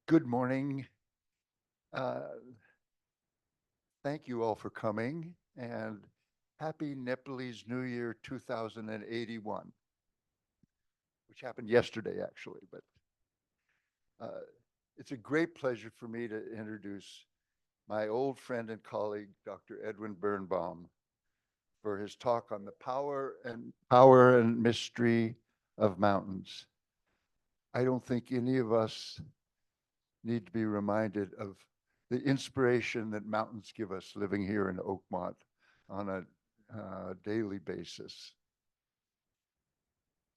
Good morning. Thank you all for coming, and happy Nepalese New Year 2081, which happened yesterday actually, but it's a great pleasure for me to introduce my old friend and colleague, Dr. Edwin Bernbaum, for his talk on the power and mystery of mountains. I don't think any of us need to be reminded of the inspiration that mountains give us living here in Oakmont on a daily basis.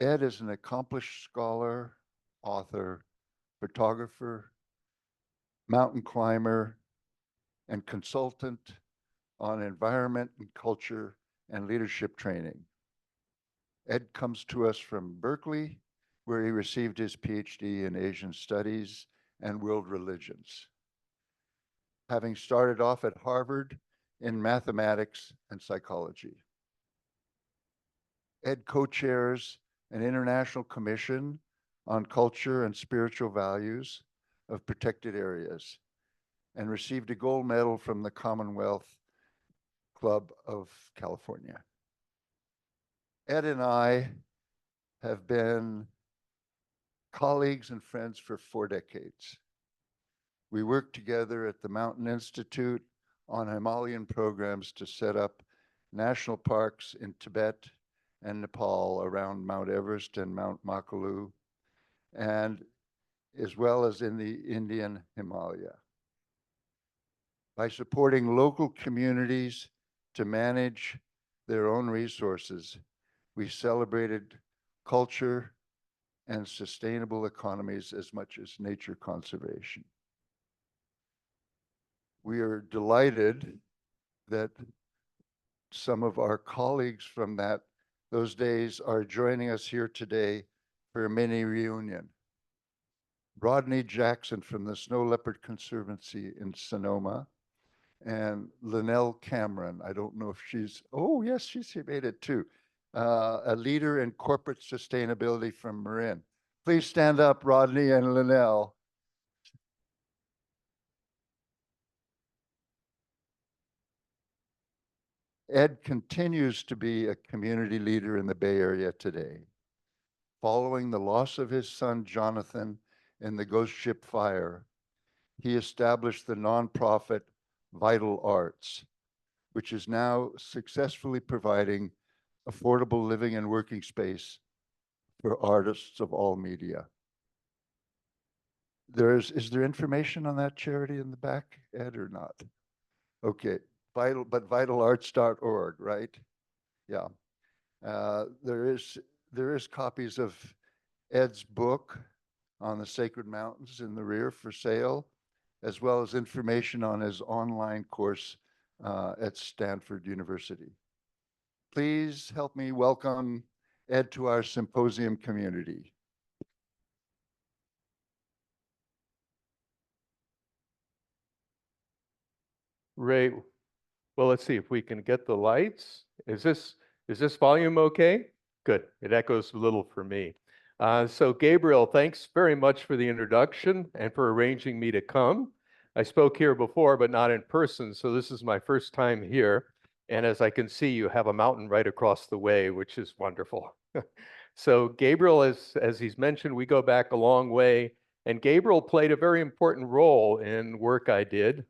Ed is an accomplished scholar, author, photographer, mountain climber, and consultant on environment and culture and leadership training. Ed comes to us from Berkeley, where he received his PhD in Asian Studies and World Religions, having started off at Harvard in mathematics and psychology. Ed co-chairs an international commission on culture and spiritual values of protected areas and received a gold medal from the Commonwealth Club of California. Ed and I have been colleagues and friends for 4 decades. We worked together at the Mountain Institute on Himalayan programs to set up national parks in Tibet and Nepal around Mount Everest and Mount Makalu, and as well as in the Indian Himalaya. By supporting local communities to manage their own resources, we celebrated culture and sustainable economies as much as nature conservation. We are delighted that some of our colleagues from those days are joining us here today for a mini reunion. Rodney Jackson from the Snow Leopard Conservancy in Sonoma, and Linnell Cameron. I don't know if oh yes, she made it too. A leader in corporate sustainability from Marin. Please stand up, Rodney and Linnell. Ed continues to be a community leader in the Bay Area today. Following the loss of his son, Jonathan, in the Ghost Ship fire, he established the nonprofit Vital Arts, which is now successfully providing affordable living and working space for artists of all media. Is there information on that charity in the back, Ed, or not? Okay, vitalarts.org, right? Yeah. There is copies of Ed's book on the sacred mountains in the rear for sale, as well as information on his online course at Stanford University. Please help me welcome Ed to our symposium community. Ray, well, let's see if we can get the lights. Is this volume okay? Good. It echoes a little for me. So Gabriel, thanks very much for the introduction and for arranging me to come. I spoke here before, but not in person, so this is my first time here. And as I can see, you have a mountain right across the way, which is wonderful. So Gabriel, as he's mentioned, we go back a long way, and Gabriel played a very important role in work I did.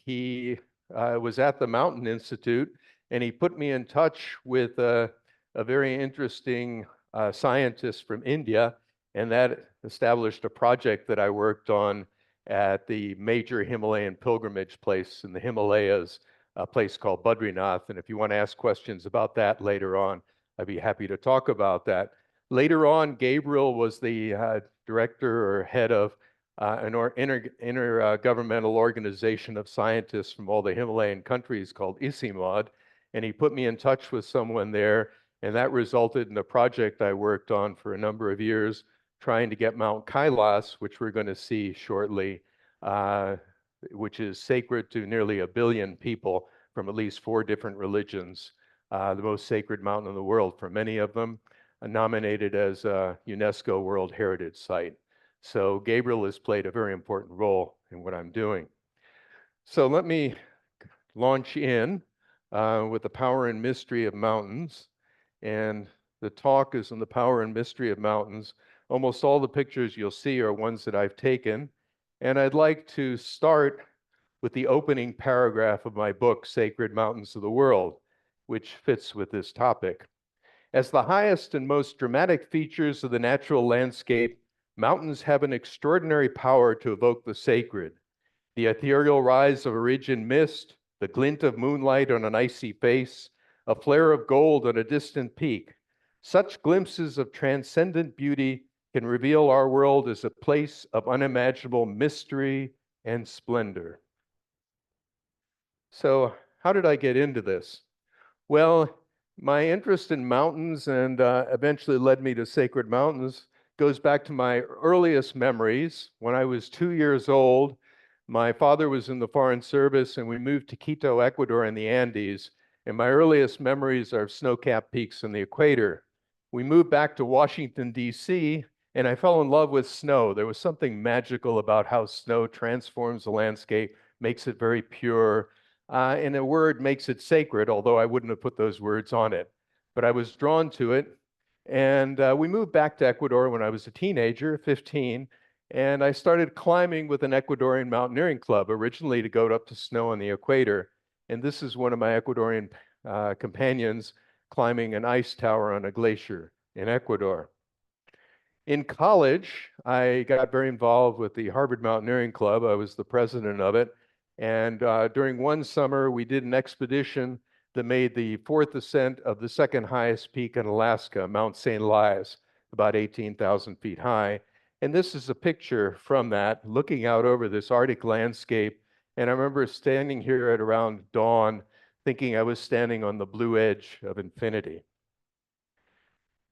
He was at the Mountain Institute, and he put me in touch with a very interesting scientist from India, and that established a project that I worked on at the major Himalayan pilgrimage place in the Himalayas, a place called Badrinath. And if you want to ask questions about that later on, I'd be happy to talk about that. Later on, Gabriel was the director or head of an intergovernmental organization of scientists from all the Himalayan countries called ICIMOD, and he put me in touch with someone there, and that resulted in a project I worked on for a number of years, trying to get Mount Kailas, which we're going to see shortly, which is sacred to nearly 1 billion people from at least 4 different religions, the most sacred mountain in the world for many of them, nominated as a UNESCO World Heritage Site. So Gabriel has played a very important role in what I'm doing. So let me launch in with the power and mystery of mountains. And the talk is on the power and mystery of mountains. Almost all the pictures you'll see are ones that I've taken. And I'd like to start with the opening paragraph of my book, Sacred Mountains of the World, which fits with this topic. As the highest and most dramatic features of the natural landscape, mountains have an extraordinary power to evoke the sacred. The ethereal rise of a ridge in mist, the glint of moonlight on an icy face, a flare of gold on a distant peak. Such glimpses of transcendent beauty can reveal our world as a place of unimaginable mystery and splendor. So, how did I get into this? Well, my interest in mountains and eventually led me to sacred mountains goes back to my earliest memories. When I was 2 years old, my father was in the Foreign Service and we moved to Quito, Ecuador in the Andes. And my earliest memories are of snow-capped peaks in the equator. We moved back to Washington, D.C., and I fell in love with snow. There was something magical about how snow transforms the landscape, makes it very pure. And a word makes it sacred, although I wouldn't have put those words on it. But I was drawn to it. And we moved back to Ecuador when I was a teenager, 15. And I started climbing with an Ecuadorian mountaineering club, originally to go up to snow on the equator. And this is one of my Ecuadorian companions climbing an ice tower on a glacier in Ecuador. In college, I got very involved with the Harvard Mountaineering Club. I was the president of it. And during one summer, we did an expedition that made the fourth ascent of the second highest peak in Alaska, Mount St. Elias, about 18,000 feet high. And this is a picture from that, looking out over this Arctic landscape. And I remember standing here at around dawn, thinking I was standing on the blue edge of infinity.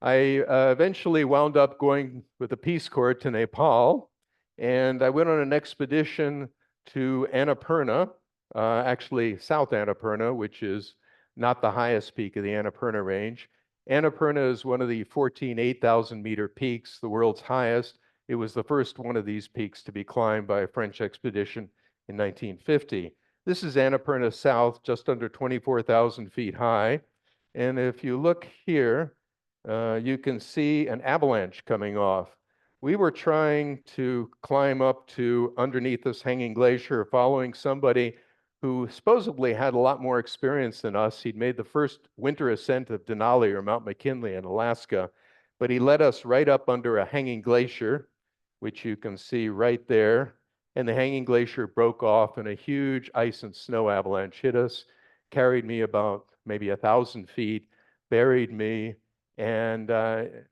I eventually wound up going with the Peace Corps to Nepal, and I went on an expedition to Annapurna, actually South Annapurna, which is not the highest peak of the Annapurna Range. Annapurna is one of the 14 8,000-meter peaks, the world's highest. It was the first one of these peaks to be climbed by a French expedition in 1950. This is Annapurna South, just under 24,000 feet high. And if you look here, you can see an avalanche coming off. We were trying to climb up to underneath this hanging glacier, following somebody who supposedly had a lot more experience than us. He'd made the first winter ascent of Denali or Mount McKinley in Alaska, but he led us right up under a hanging glacier, which you can see right there. And the hanging glacier broke off and a huge ice and snow avalanche hit us, carried me about maybe 1,000 feet, buried me. And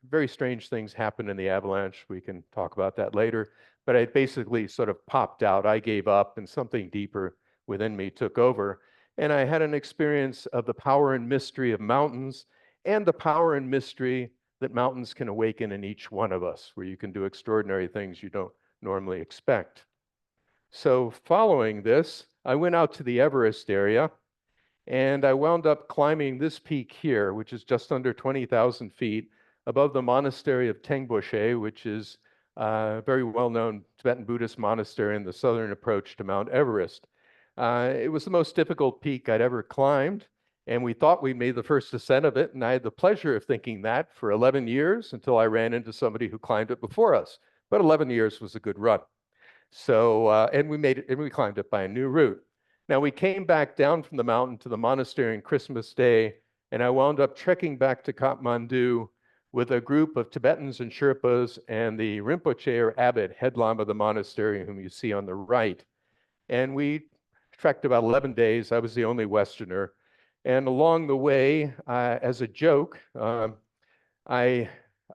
very strange things happened in the avalanche. We can talk about that later. But I basically sort of popped out. I gave up and something deeper within me took over. And I had an experience of the power and mystery of mountains and the power and mystery that mountains can awaken in each one of us, where you can do extraordinary things you don't normally expect. So following this, I went out to the Everest area. And I wound up climbing this peak here, which is just under 20,000 feet above the monastery of Tengboche, which is a very well-known Tibetan Buddhist monastery in the southern approach to Mount Everest. It was the most difficult peak I'd ever climbed, and we thought we made the first ascent of it, and I had the pleasure of thinking that for 11 years until I ran into somebody who climbed it before us. But 11 years was a good run. So, and we made it, and we climbed it by a new route. Now, we came back down from the mountain to the monastery on Christmas Day, and I wound up trekking back to Kathmandu with a group of Tibetans and Sherpas and the Rinpoche or abbot, head lama of the monastery, whom you see on the right. And we trekked about 11 days. I was the only Westerner. And along the way, as a joke, I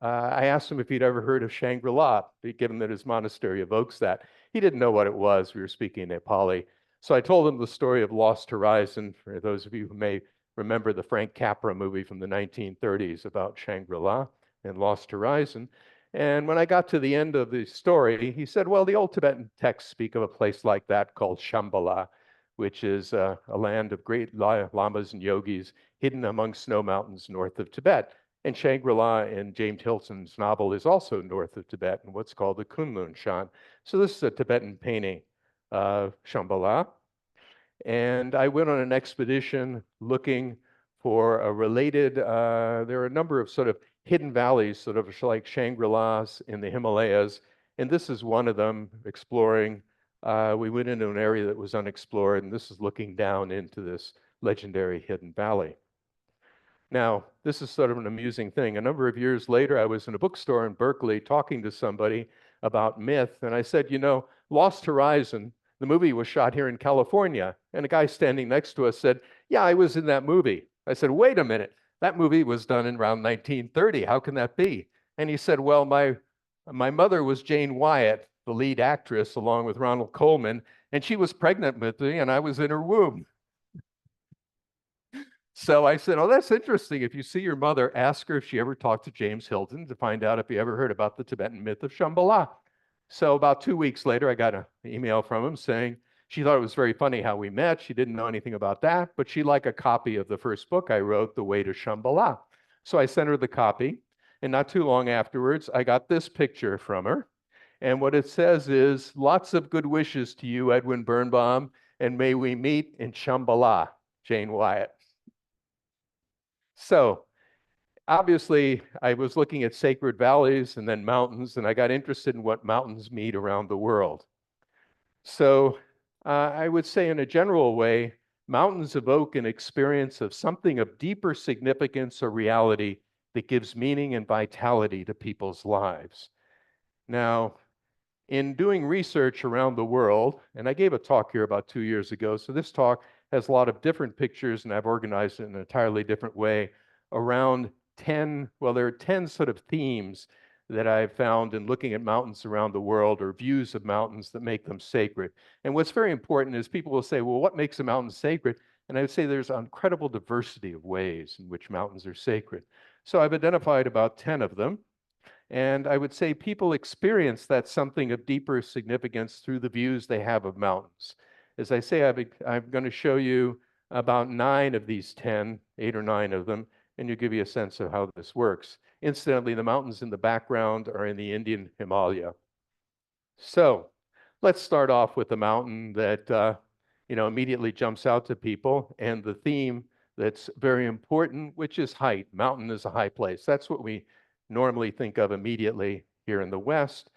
asked him if he'd ever heard of Shangri-La, given that his monastery evokes that. He didn't know what it was. We were speaking Nepali. So I told him the story of Lost Horizon, for those of you who may remember the Frank Capra movie from the 1930s about Shangri-La and Lost Horizon. And when I got to the end of the story, he said, well, the old Tibetan texts speak of a place like that called Shambhala, which is a land of great lamas and yogis hidden among snow mountains north of Tibet. And Shangri-La in James Hilton's novel is also north of Tibet in what's called the Kunlun Shan. So this is a Tibetan painting of Shambhala. And I went on an expedition looking for a related, there are a number of sort of hidden valleys, sort of like Shangri-Las in the Himalayas. And this is one of them, exploring. We went into an area that was unexplored, and this is looking down into this legendary hidden valley. Now, this is sort of an amusing thing. A number of years later, I was in a bookstore in Berkeley talking to somebody about myth, and I said, you know, Lost Horizon, the movie was shot here in California. And a guy standing next to us said, yeah, I was in that movie. I said, wait a minute, that movie was done in around 1930. How can that be? And he said, well, my mother was Jane Wyatt, the lead actress, along with Ronald Colman, and she was pregnant with me, and I was in her womb. So I said, oh, that's interesting. If you see your mother, ask her if she ever talked to James Hilton to find out if he ever heard about the Tibetan myth of Shambhala. So about 2 weeks later, I got an email from him saying she thought it was very funny how we met. She didn't know anything about that, but she'd like a copy of the first book I wrote, The Way to Shambhala. So I sent her the copy. And not too long afterwards, I got this picture from her. And what it says is, lots of good wishes to you, Edwin Bernbaum, and may we meet in Shambhala, Jane Wyatt. So obviously, I was looking at sacred valleys and then mountains, and I got interested in what mountains mean around the world. So I would say in a general way, mountains evoke an experience of something of deeper significance or reality that gives meaning and vitality to people's lives. Now, in doing research around the world, and I gave a talk here about 2 years ago, so this talk has a lot of different pictures, and I've organized it in an entirely different way around 10, well, there are 10 sort of themes that I've found in looking at mountains around the world, or views of mountains that make them sacred. And what's very important is people will say, well, what makes a mountain sacred? And I would say there's an incredible diversity of ways in which mountains are sacred. So I've identified about 10 of them. And I would say people experience that something of deeper significance through the views they have of mountains. As I say, I'm going to show you about 9 of these 10, 8 or 9 of them, and you give you a sense of how this works. Incidentally, the mountains in the background are in the Indian Himalaya. So let's start off with the mountain that immediately jumps out to people, and the theme that's very important, which is height. Mountain is a high place. That's what we normally think of immediately here in the West.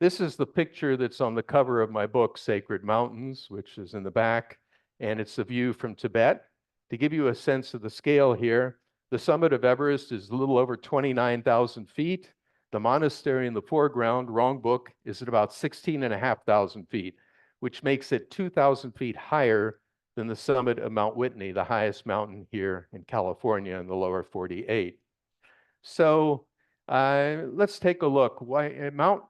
This is the picture that's on the cover of my book, Sacred Mountains, which is in the back, and it's a view from Tibet. To give you a sense of the scale here, the summit of Everest is a little over 29,000 feet. The monastery in the foreground, wrong book, is at about 16,500 feet, which makes it 2,000 feet higher than the summit of Mount Whitney, the highest mountain here in California in the lower 48. So let's take a look. Why Mount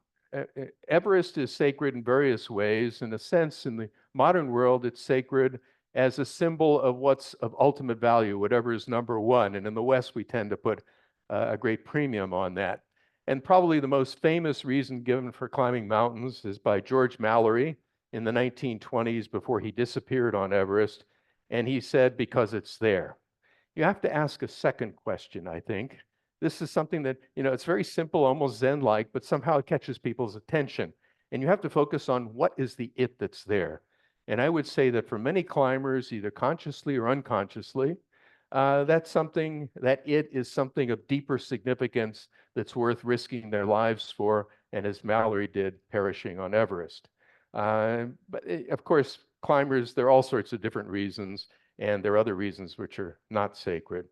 Everest is sacred in various ways. In a sense, in the modern world, it's sacred as a symbol of what's of ultimate value, whatever is number one. And in the West, we tend to put a great premium on that. And probably the most famous reason given for climbing mountains is by George Mallory in the 1920s before he disappeared on Everest. And he said, because it's there. You have to ask a second question, I think. This is something that, it's very simple, almost Zen-like, but somehow it catches people's attention. And you have to focus on what is the it that's there. And I would say that for many climbers, either consciously or unconsciously, that it is something of deeper significance that's worth risking their lives for, and as Mallory did, perishing on Everest. But of course, climbers, there are all sorts of different reasons, and there are other reasons which are not sacred.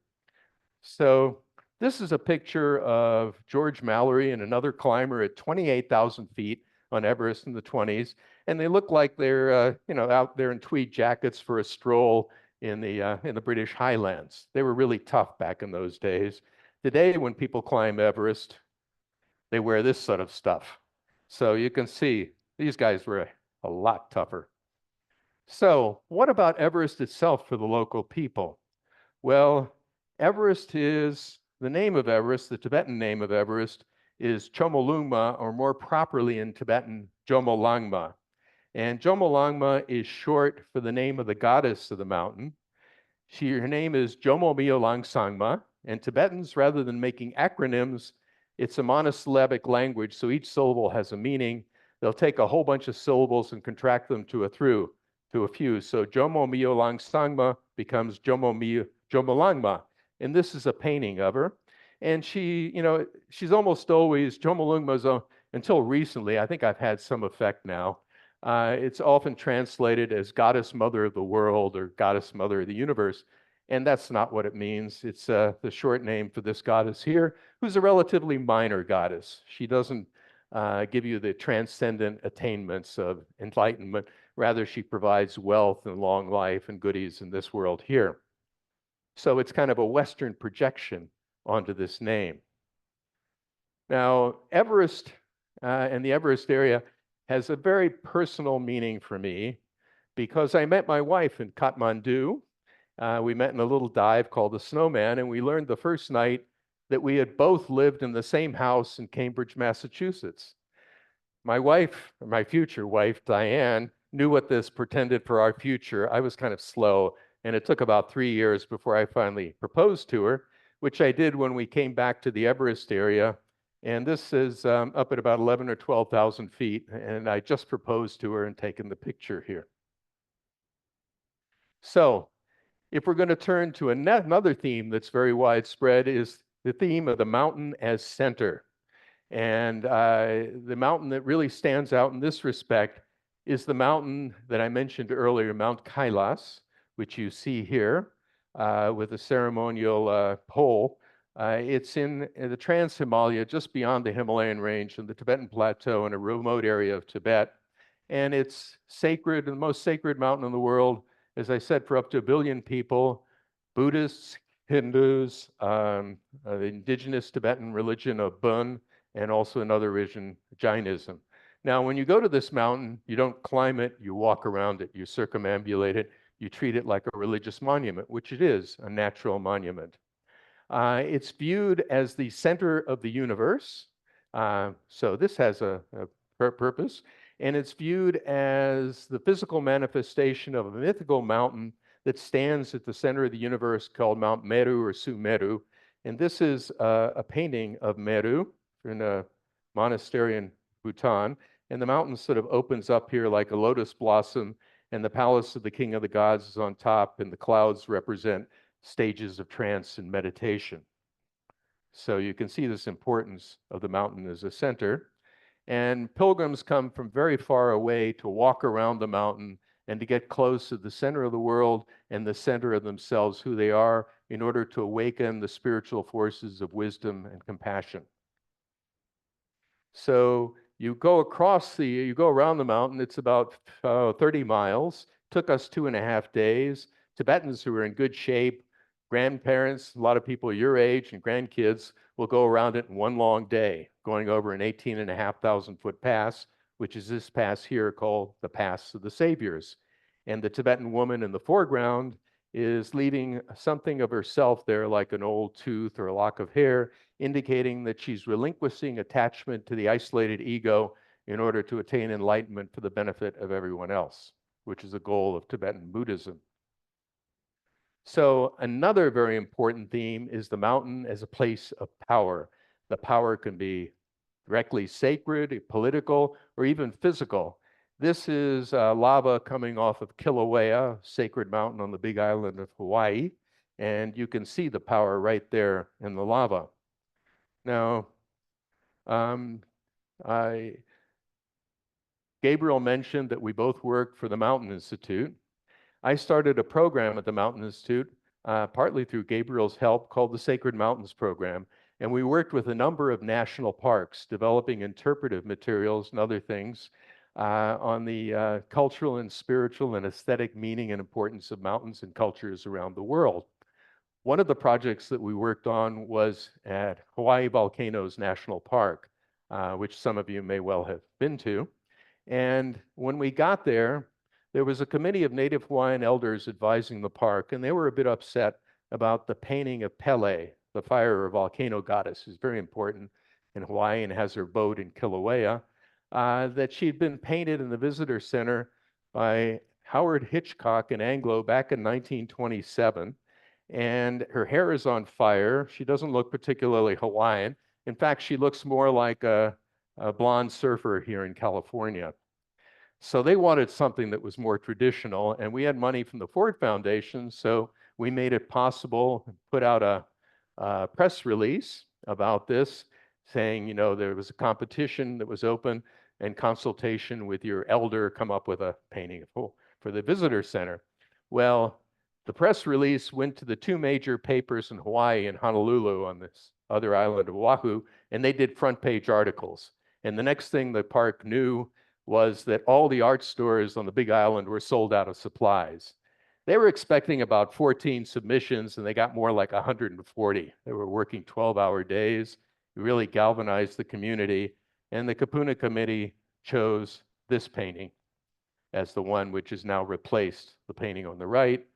So this is a picture of George Mallory and another climber at 28,000 feet on Everest in the 20s. And they look like they're, out there in tweed jackets for a stroll in the British Highlands. They were really tough back in those days. Today, when people climb Everest, they wear this sort of stuff. So you can see these guys were a lot tougher. So what about Everest itself for the local people? Well, Everest is, the name of Everest, the Tibetan name of Everest is Chomolungma, or more properly in Tibetan, Jomolangma. And Jomolangma is short for the name of the goddess of the mountain. Her name is Jomo Myo Langsangma, And Tibetans, rather than making acronyms, it's a monosyllabic language, so each syllable has a meaning. They'll take a whole bunch of syllables and contract them to a few. So Jomo Mio Lang Sangma becomes Jomo Langma. And this is a painting of her. And she, she's almost always, Jomo Lungma's, until recently, I think I've had some effect now. It's often translated as Goddess Mother of the World or Goddess Mother of the Universe. And that's not what it means. It's the short name for this goddess here, who's a relatively minor goddess. She doesn't give you the transcendent attainments of enlightenment. Rather, she provides wealth and long life and goodies in this world here. So it's kind of a Western projection onto this name. Now, Everest and the Everest area has a very personal meaning for me because I met my wife in Kathmandu. We met in a little dive called the Snowman, and we learned the first night that we had both lived in the same house in Cambridge, Massachusetts. My wife, or my future wife, Diane, knew what this portended for our future. I was kind of slow, and it took about 3 years before I finally proposed to her, which I did when we came back to the Everest area. And this is up at about 11 or 12,000 feet, and I just proposed to her and taken the picture here. So, if we're going to turn to another theme that's very widespread, is the theme of the mountain as center. And the mountain that really stands out in this respect is the mountain that I mentioned earlier, Mount Kailas, which you see here with a ceremonial pole. It's in the Trans-Himalaya, just beyond the Himalayan range and the Tibetan Plateau in a remote area of Tibet. And it's sacred, the most sacred mountain in the world, as I said, for up to 1 billion people, Buddhists, Hindus, the indigenous Tibetan religion of Bön, and also another religion, Jainism. Now, when you go to this mountain, you don't climb it, you walk around it, you circumambulate it, you treat it like a religious monument, which it is, a natural monument. It's viewed as the center of the universe. So this has a purpose. And it's viewed as the physical manifestation of a mythical mountain that stands at the center of the universe called Mount Meru or Sumeru. And this is a painting of Meru in a monastery in Bhutan. And the mountain sort of opens up here like a lotus blossom, and the palace of the king of the gods is on top, and the clouds represent stages of trance and meditation. So you can see this importance of the mountain as a center. And pilgrims come from very far away to walk around the mountain and to get close to the center of the world and the center of themselves, who they are, in order to awaken the spiritual forces of wisdom and compassion. So you go around the mountain, it's about 30 miles. Took us 2.5 days. Tibetans who are in good shape, grandparents, a lot of people your age and grandkids will go around it in one long day, going over an 18,500 foot pass, which is this pass here called the Pass of the Saviors. And the Tibetan woman in the foreground is leaving something of herself there, like an old tooth or a lock of hair, indicating that she's relinquishing attachment to the isolated ego in order to attain enlightenment for the benefit of everyone else, which is a goal of Tibetan Buddhism. So another very important theme is the mountain as a place of power. The power can be directly sacred, political, or even physical. This is lava coming off of Kilauea, sacred mountain on the Big Island of Hawaii, and you can see the power right there in the lava. Now, Gabriel mentioned that we both work for the Mountain Institute. I started a program at the Mountain Institute, partly through Gabriel's help, called the Sacred Mountains Program. And we worked with a number of national parks, developing interpretive materials and other things on the cultural and spiritual and aesthetic meaning and importance of mountains and cultures around the world. One of the projects that we worked on was at Hawaii Volcanoes National Park, which some of you may well have been to. And when we got there, there was a committee of Native Hawaiian elders advising the park, and they were a bit upset about the painting of Pele, the fire or volcano goddess, who's very important in Hawaii and has her boat in Kilauea, that she'd been painted in the visitor center by Howard Hitchcock in Anglo back in 1927. and her hair is on fire. She doesn't look particularly Hawaiian. In fact, she looks more like a blonde surfer here in California. So they wanted something that was more traditional, and we had money from the Ford Foundation, so we made it possible, put out a press release about this, saying, you know, there was a competition that was open, and consultation with your elder, come up with a painting for the visitor center. Well, the press release went to the two major papers in Hawaii and Honolulu on this other island of Oahu, and they did front page articles. And the next thing the park knew was that all the art stores on the Big Island were sold out of supplies. They were expecting about 14 submissions, and they got more like 140. They were working 12-hour days. It really galvanized the community, and the Kapuna Committee chose this painting as the one which has now replaced the painting on the right.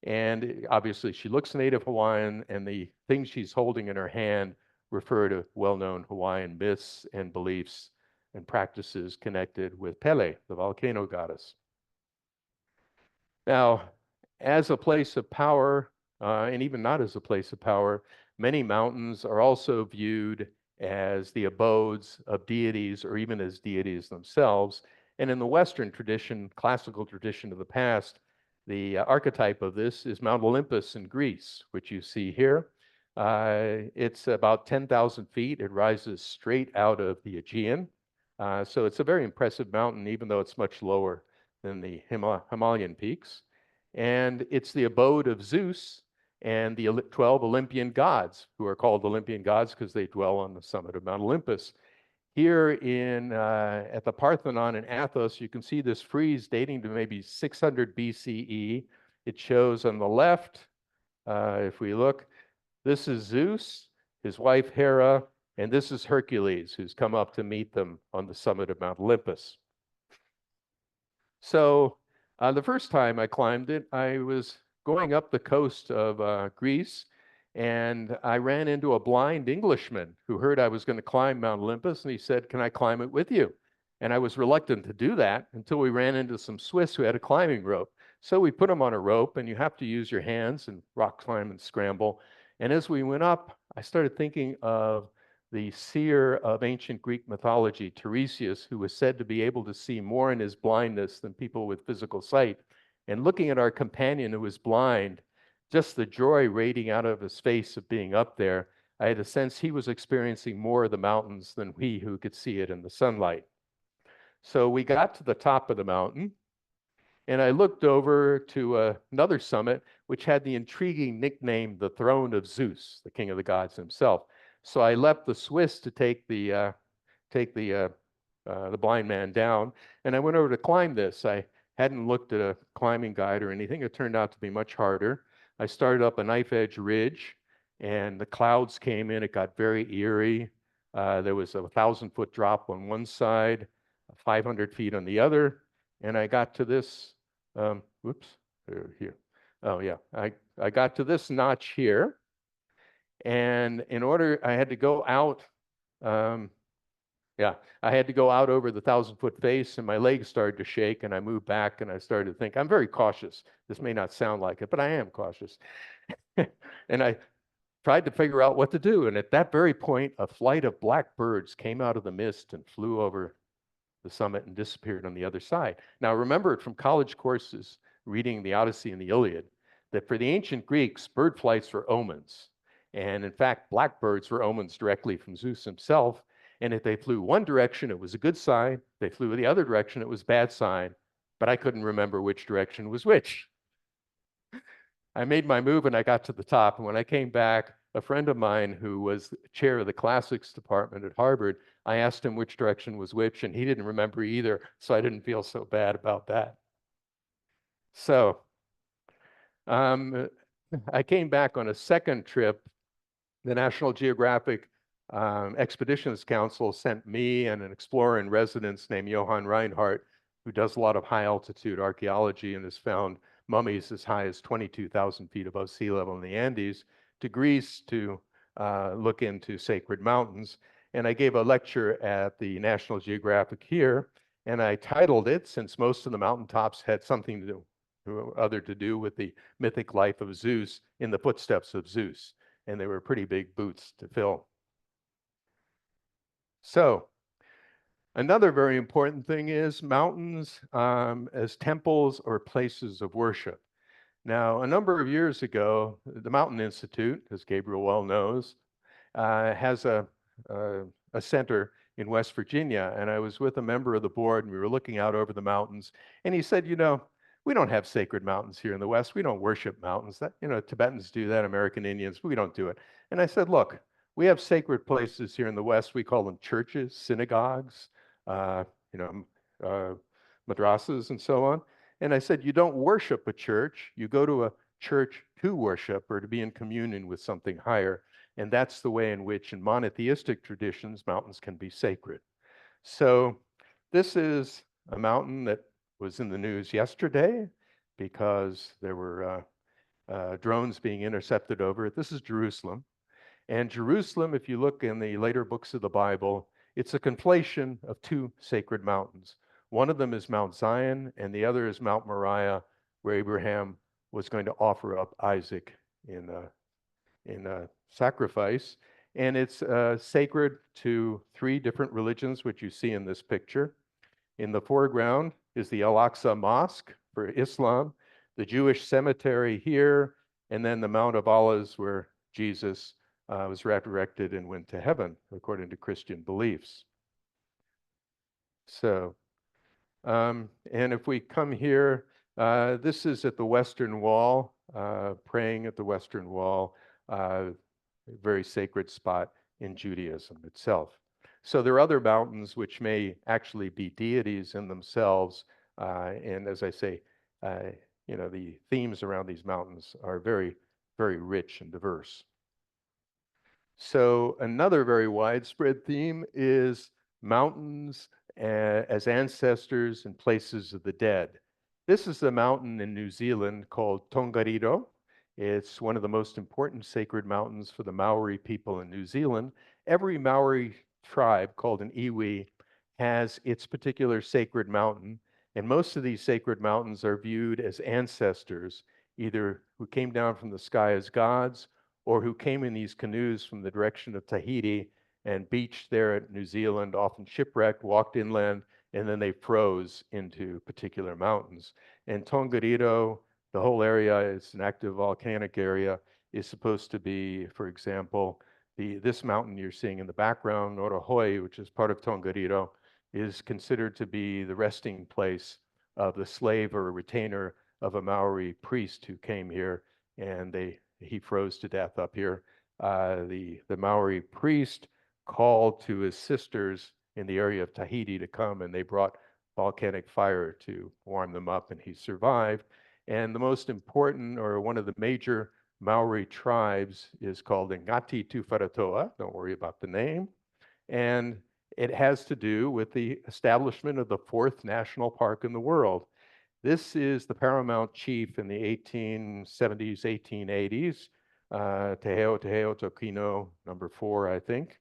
And obviously, she looks Native Hawaiian, and the things she's holding in her hand refer to well-known Hawaiian myths and beliefs and practices connected with Pele, the volcano goddess. Now, as a place of power, and even not as a place of power, many mountains are also viewed as the abodes of deities or even as deities themselves. And in the Western tradition, classical tradition of the past, the archetype of this is Mount Olympus in Greece, which you see here. It's about 10,000 feet. It rises straight out of the Aegean. So it's a very impressive mountain, even though it's much lower than the Himalayan peaks. And it's the abode of Zeus and the 12 Olympian gods, who are called Olympian gods because they dwell on the summit of Mount Olympus. Here at the Parthenon in Athos, you can see this frieze dating to maybe 600 BCE. It shows on the left, if we look, this is Zeus, his wife Hera, and this is Hercules, who's come up to meet them on the summit of Mount Olympus. So the first time I climbed it, I was going up the coast of Greece, and I ran into a blind Englishman who heard I was going to climb Mount Olympus, and he said, "Can I climb it with you?" And I was reluctant to do that until we ran into some Swiss who had a climbing rope. So we put him on a rope, and you have to use your hands and rock climb and scramble. And as we went up, I started thinking of the seer of ancient Greek mythology, Tiresias, who was said to be able to see more in his blindness than people with physical sight. And looking at our companion who was blind, just the joy radiating out of his face of being up there, I had a sense he was experiencing more of the mountains than we who could see it in the sunlight. So we got to the top of the mountain, and I looked over to another summit, which had the intriguing nickname, the Throne of Zeus, the king of the gods himself. So I left the Swiss to take the blind man down, and I went over to climb this. I hadn't looked at a climbing guide or anything. It turned out to be much harder. I started up a knife-edge ridge, and the clouds came in. It got very eerie. There was a 1,000-foot drop on one side, 500 feet on the other, and I got to this. Here. Oh yeah, I got to this notch here. And in order, I had to go out. I had to go out over the 1,000-foot face, and my legs started to shake, and I moved back, and I started to think, I'm very cautious. This may not sound like it, but I am cautious. And I tried to figure out what to do. And at that very point, a flight of black birds came out of the mist and flew over the summit and disappeared on the other side. Now, remember it from college courses, reading the Odyssey and the Iliad, that for the ancient Greeks, bird flights were omens. And in fact, blackbirds were omens directly from Zeus himself. And if they flew one direction, it was a good sign. If they flew the other direction, it was a bad sign. But I couldn't remember which direction was which. I made my move and I got to the top. And when I came back, a friend of mine who was chair of the classics department at Harvard, I asked him which direction was which, and he didn't remember either. So I didn't feel so bad about that. So I came back on a second trip. The National Geographic Expeditions Council sent me and an explorer in residence named Johann Reinhardt, who does a lot of high altitude archaeology and has found mummies as high as 22,000 feet above sea level in the Andes, to Greece to look into sacred mountains. And I gave a lecture at the National Geographic here, and I titled it, since most of the mountaintops had something to do other to do with the mythic life of Zeus in the footsteps of Zeus. And they were pretty big boots to fill. So another very important thing is mountains as temples or places of worship. Now, a number of years ago, the Mountain Institute, as Gabriel well knows, has a center in West Virginia. And I was with a member of the board, and we were looking out over the mountains. And he said, you know, we don't have sacred mountains here in the West. We don't worship mountains. That, you know, Tibetans do that, American Indians, we don't do it. And I said, look, we have sacred places here in the West. We call them churches, synagogues, uh, you know, madrasas, and so on. And I said, you don't worship a church. You go to a church to worship or to be in communion with something higher. And that's the way in which, in monotheistic traditions, mountains can be sacred. So this is a mountain that was in the news yesterday because there were drones being intercepted over it. This is Jerusalem. And Jerusalem, if you look in the later books of the Bible, it's a conflation of two sacred mountains. One of them is Mount Zion, and the other is Mount Moriah, where Abraham was going to offer up Isaac in sacrifice. And it's sacred to three different religions, which you see in this picture. In the foreground is the Al-Aqsa Mosque for Islam, the Jewish cemetery here, and then the Mount of Olives where Jesus was resurrected and went to heaven, according to Christian beliefs. So, and if we come here, this is at the Western Wall, praying at the Western Wall, a very sacred spot in Judaism itself. So there are other mountains which may actually be deities in themselves. And as I say, you know, the themes around these mountains are very, very rich and diverse. So another very widespread theme is mountains as ancestors and places of the dead. This is a mountain in New Zealand called Tongariro. It's one of the most important sacred mountains for the Maori people in New Zealand. Every Maori tribe called an iwi has its particular sacred mountain, and most of these sacred mountains are viewed as ancestors, either who came down from the sky as gods or who came in these canoes from the direction of Tahiti and beached there at New Zealand, often shipwrecked, walked inland, and then they froze into particular mountains. And Tongariro, the whole area is an active volcanic area, is supposed to be, for example, this mountain you're seeing in the background, Orohoi, which is part of Tongariro, is considered to be the resting place of the slave or retainer of a Maori priest who came here, and he froze to death up here. The Maori priest called to his sisters in the area of Tahiti to come, and they brought volcanic fire to warm them up, and he survived. And the most important, or one of the major Maori tribes, is called Ngati Tuwharetoa. Don't worry about the name. And it has to do with the establishment of the fourth national park in the world. This is the paramount chief in the 1870s, 1880s, Te Heo Tokino, number 4, I think.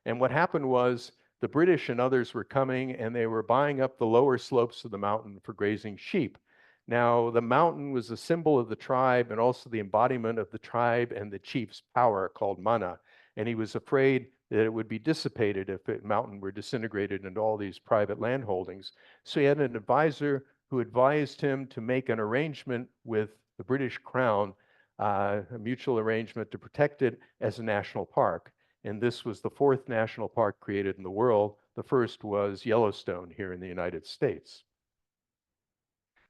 And what happened was the British and others were coming, and they were buying up the lower slopes of the mountain for grazing sheep. Now, the mountain was a symbol of the tribe and also the embodiment of the tribe and the chief's power called mana. And he was afraid that it would be dissipated if the mountain were disintegrated into all these private land holdings. So he had an advisor who advised him to make an arrangement with the British Crown, a mutual arrangement to protect it as a national park. And this was the fourth national park created in the world. The first was Yellowstone here in the United States.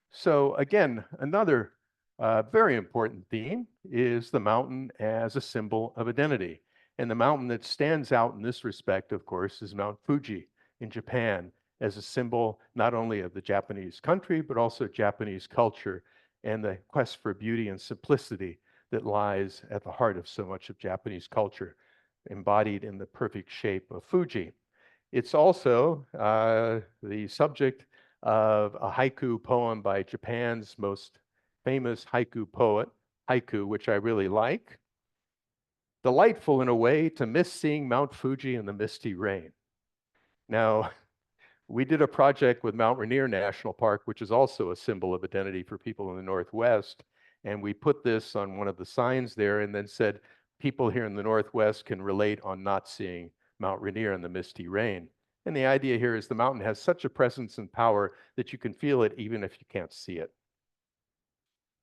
So again, another very important theme is the mountain as a symbol of identity. And the mountain that stands out in this respect, of course, is Mount Fuji in Japan, as a symbol not only of the Japanese country, but also Japanese culture and the quest for beauty and simplicity that lies at the heart of so much of Japanese culture, embodied in the perfect shape of Fuji. It's also the subject of a haiku poem by Japan's most famous haiku poet, haiku, which I really like. Delightful in a way to miss seeing Mount Fuji in the misty rain. Now, We did a project with Mount Rainier National Park, which is also a symbol of identity for people in the Northwest. And we put this on one of the signs there and then said, people here in the Northwest can relate on not seeing Mount Rainier in the misty rain. And the idea here is the mountain has such a presence and power that you can feel it even if you can't see it.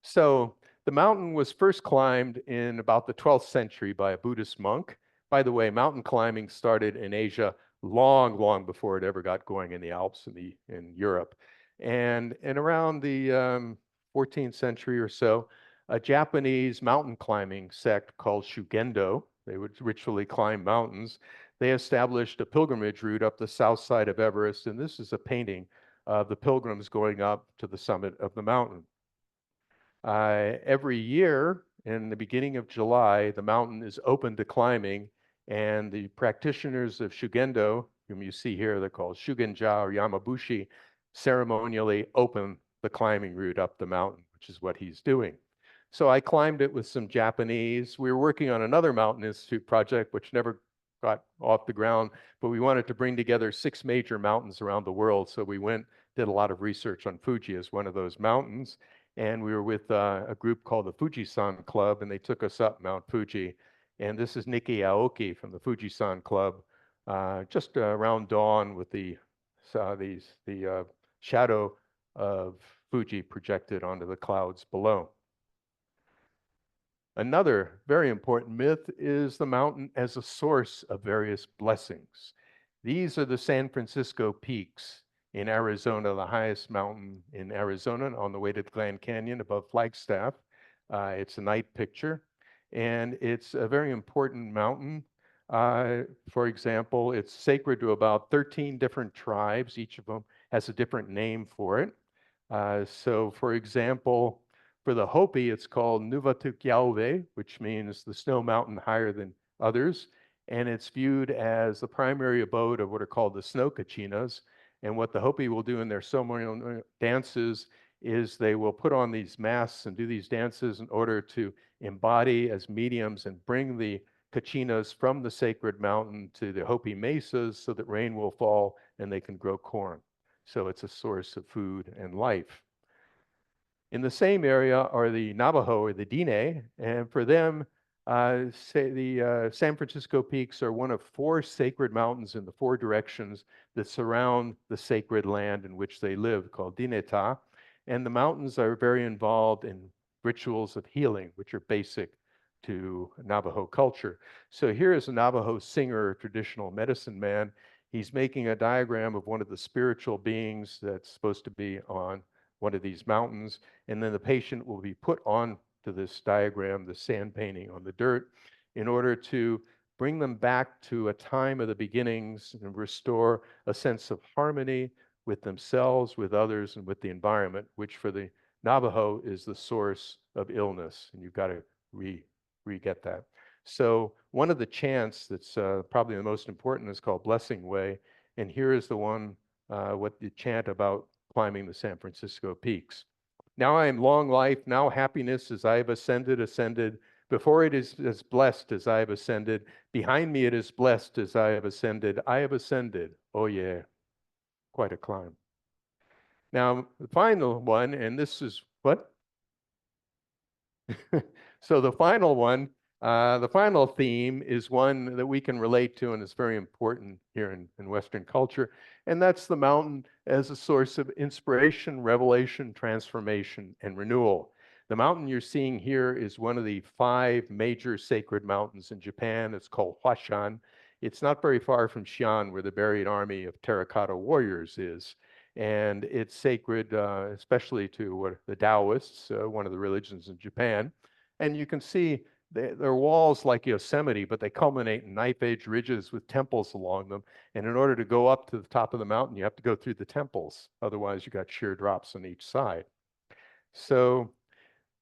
So the mountain was first climbed in about the 12th century by a Buddhist monk. By the way, mountain climbing started in Asia long, long before it ever got going in the Alps in Europe. And around the 14th century or so, a Japanese mountain climbing sect called Shugendo, they would ritually climb mountains. They established a pilgrimage route up the south side of Everest, and this is a painting of the pilgrims going up to the summit of the mountain. Every year in the beginning of July, the mountain is open to climbing, and the practitioners of Shugendo, whom you see here, they're called Shugenja or Yamabushi, ceremonially open the climbing route up the mountain, which is what he's doing. So I climbed it with some Japanese. We were working on another Mountain Institute project, which never got off the ground, but we wanted to bring together 6 major mountains around the world. So we went, did a lot of research on Fuji as one of those mountains. And we were with a group called the Fujisan Club, and they took us up Mount Fuji. And this is Nikki Aoki from the Fujisan Club, just around dawn with the shadow of Fuji projected onto the clouds below. Another very important myth is the mountain as a source of various blessings. These are the San Francisco peaks in Arizona, the highest mountain in Arizona on the way to the Grand Canyon above Flagstaff. It's a night picture, and it's a very important mountain. For example, it's sacred to about 13 different tribes. Each of them has a different name for it. So for example, for the Hopi, it's called Nuvatukyawe, which means the snow mountain higher than others. And it's viewed as the primary abode of what are called the snow kachinas. And what the Hopi will do in their ceremonial dances is they will put on these masks and do these dances in order to embody as mediums and bring the kachinas from the sacred mountain to the Hopi mesas so that rain will fall and they can grow corn. So it's a source of food and life. In the same area are the Navajo or the Diné, and for them, say the San Francisco peaks are one of 4 sacred mountains in the 4 directions that surround the sacred land in which they live, called Dineta. And the mountains are very involved in rituals of healing, which are basic to Navajo culture. So here is a Navajo singer, a traditional medicine man. He's making a diagram of one of the spiritual beings that's supposed to be on one of these mountains, and then the patient will be put on to this diagram, the sand painting on the dirt, in order to bring them back to a time of the beginnings and restore a sense of harmony with themselves, with others, and with the environment, which for the Navajo is the source of illness, and you've got to re-get that. So one of the chants that's probably the most important is called Blessing Way, and here is the one, what the chant about climbing the San Francisco peaks. Now I am long life, now happiness as I have ascended. Before it is as blessed as I have ascended. Behind me it is blessed as I have ascended. I have ascended. Oh yeah, quite a climb. Now the final one, and this is what? So the final one, the final theme is one that we can relate to and is very important here in Western culture, and that's the mountain as a source of inspiration, revelation, transformation, and renewal. The mountain you're seeing here is one of the 5 major sacred mountains in Japan. It's called Huashan. It's not very far from Xi'an, where the buried army of terracotta warriors is. And it's sacred, especially to what the Taoists, one of the religions in Japan. And you can see they're walls like Yosemite, but they culminate in knife-edge ridges with temples along them. And in order to go up to the top of the mountain, you have to go through the temples. Otherwise, you got sheer drops on each side. So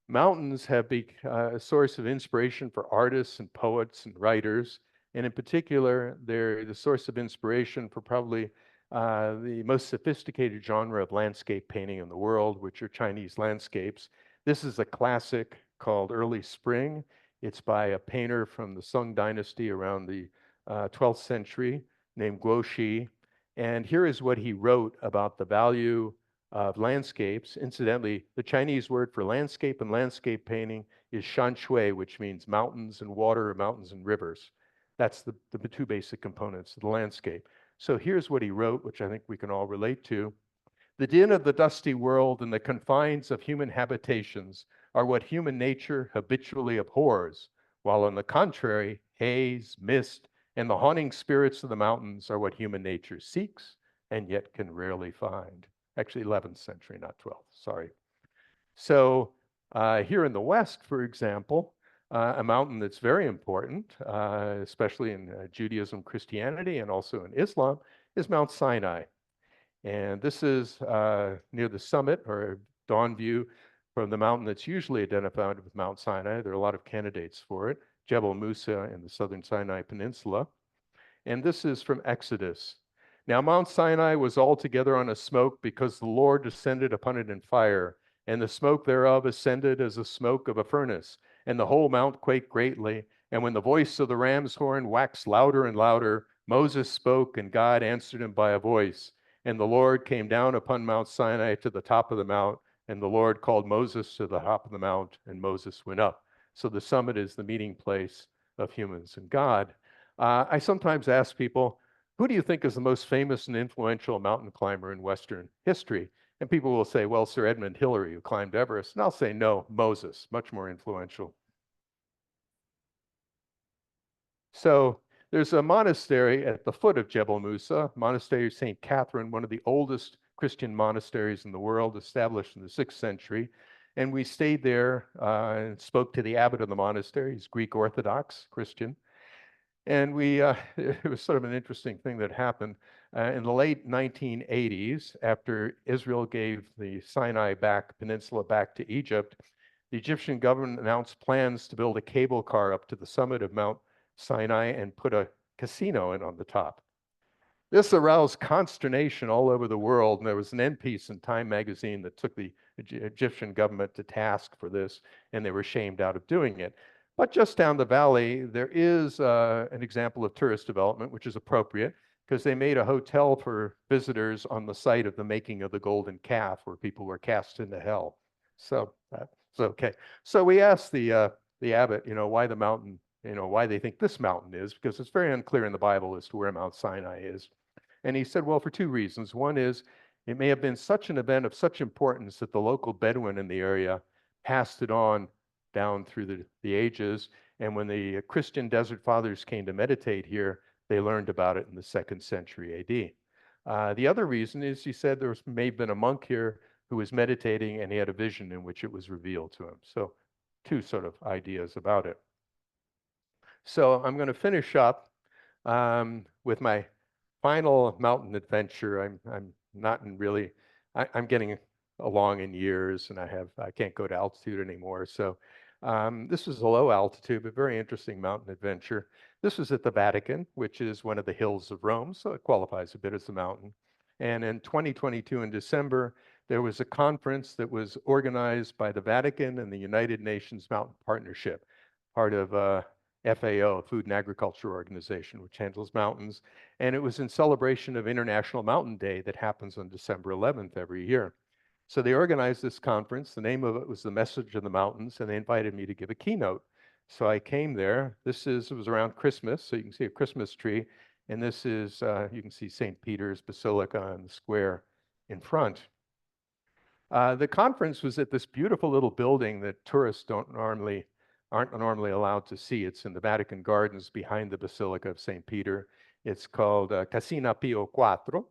mountains have been a source of inspiration for artists and poets and writers. And in particular, they're the source of inspiration for probably the most sophisticated genre of landscape painting in the world, which are Chinese landscapes. This is a classic called Early Spring. It's by a painter from the Song Dynasty around the 12th century named Guo Shi. And here is what he wrote about the value of landscapes. Incidentally, the Chinese word for landscape and landscape painting is shanshui, which means mountains and water, mountains and rivers. That's the two basic components of the landscape. So here's what he wrote, which I think we can all relate to. The din of the dusty world and the confines of human habitations are what human nature habitually abhors, while on the contrary, haze, mist, and the haunting spirits of the mountains are what human nature seeks and yet can rarely find. Actually, 11th century, not 12th, sorry. So here in the West, for example, a mountain that's very important, especially in Judaism, Christianity, and also in Islam, is Mount Sinai. And this is near the summit or dawn view from the mountain that's usually identified with Mount Sinai. There are a lot of candidates for it, Jebel Musa in the southern Sinai Peninsula. And this is from Exodus. Now Mount Sinai was altogether on a smoke because the Lord descended upon it in fire, and the smoke thereof ascended as the smoke of a furnace, and the whole mount quaked greatly. And when the voice of the ram's horn waxed louder and louder, Moses spoke, and God answered him by a voice. And the Lord came down upon Mount Sinai to the top of the mount, and the Lord called Moses to the top of the mount, and Moses went up. So the summit is the meeting place of humans and God. I sometimes ask people, who do you think is the most famous and influential mountain climber in Western history? And people will say, well, Sir Edmund Hillary, who climbed Everest. And I'll say, no, Moses, much more influential. So there's a monastery at the foot of Jebel Musa, Monastery of St. Catherine, one of the oldest Christian monasteries in the world, established in the 6th century. And we stayed there and spoke to the abbot of the monastery. He's Greek Orthodox Christian. And it was sort of an interesting thing that happened in the late 1980s, after Israel gave the Sinai Peninsula back to Egypt. The Egyptian government announced plans to build a cable car up to the summit of Mount Sinai and put a casino in on the top. This aroused consternation all over the world, and there was an end piece in Time magazine that took the Egyptian government to task for this, and they were shamed out of doing it. But just down the valley, there is an example of tourist development, which is appropriate, because they made a hotel for visitors on the site of the making of the golden calf, where people were cast into hell. So that's okay. So we asked the abbot, why the mountain, why they think this mountain is, because it's very unclear in the Bible as to where Mount Sinai is. And he said, well, for two reasons. One is it may have been such an event of such importance that the local Bedouin in the area passed it on down through the ages. And when the Christian desert fathers came to meditate here, they learned about it in the 2nd century AD. The other reason is he said there may have been a monk here who was meditating and he had a vision in which it was revealed to him. So two sort of ideas about it. So I'm going to finish up with my final mountain adventure. I'm not in really, I'm getting along in years and I can't go to altitude anymore. So this was a low altitude, but very interesting mountain adventure. This was at the Vatican, which is one of the hills of Rome, so it qualifies a bit as a mountain. And in 2022 in December, there was a conference that was organized by the Vatican and the United Nations Mountain Partnership, part of FAO, Food and Agriculture Organization, which handles mountains. And it was in celebration of International Mountain Day that happens on December 11th every year. So they organized this conference. The name of it was The Message of the Mountains, and they invited me to give a keynote. So I came there. It was around Christmas, so you can see a Christmas tree. And this is, you can see St. Peter's Basilica on the square in front. The conference was at this beautiful little building that tourists aren't normally allowed to see. It's in the Vatican Gardens behind the Basilica of St. Peter. It's called Casina Pio IV.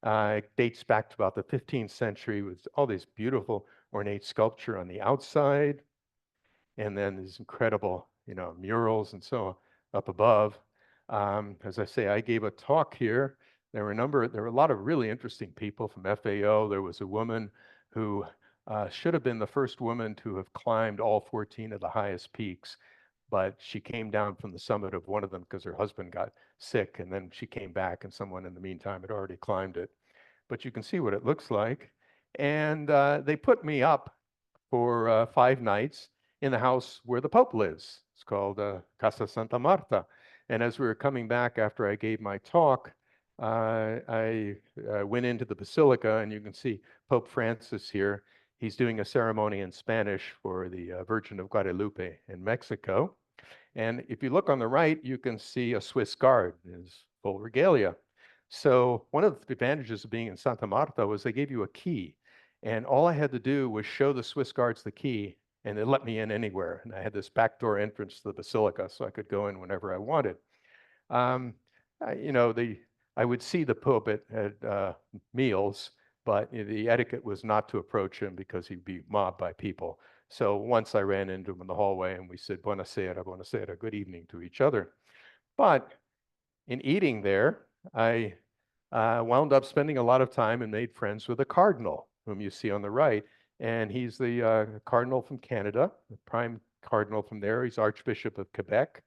It dates back to about the 15th century with all this beautiful ornate sculpture on the outside, and then these incredible, murals and so on up above. As I say, I gave a talk here. There were a lot of really interesting people from FAO. There was a woman who should have been the first woman to have climbed all 14 of the highest peaks, but she came down from the summit of one of them because her husband got sick, and then she came back, and someone in the meantime had already climbed it. But you can see what it looks like. And they put me up for 5 nights in the house where the Pope lives. It's called Casa Santa Marta. And as we were coming back after I gave my talk, I went into the basilica, and you can see Pope Francis here. He's doing a ceremony in Spanish for the Virgin of Guadalupe in Mexico. And if you look on the right, you can see a Swiss guard in his full regalia. So one of the advantages of being in Santa Marta was they gave you a key. And all I had to do was show the Swiss guards the key, and they let me in anywhere. And I had this backdoor entrance to the basilica, so I could go in whenever I wanted. Um, you know, I would see the Pope at meals, but the etiquette was not to approach him because he'd be mobbed by people. So once I ran into him in the hallway and we said, buonasera, good evening to each other. But in eating there, I wound up spending a lot of time and made friends with a cardinal, whom you see on the right. And he's the cardinal from Canada, the prime cardinal from there. He's Archbishop of Quebec.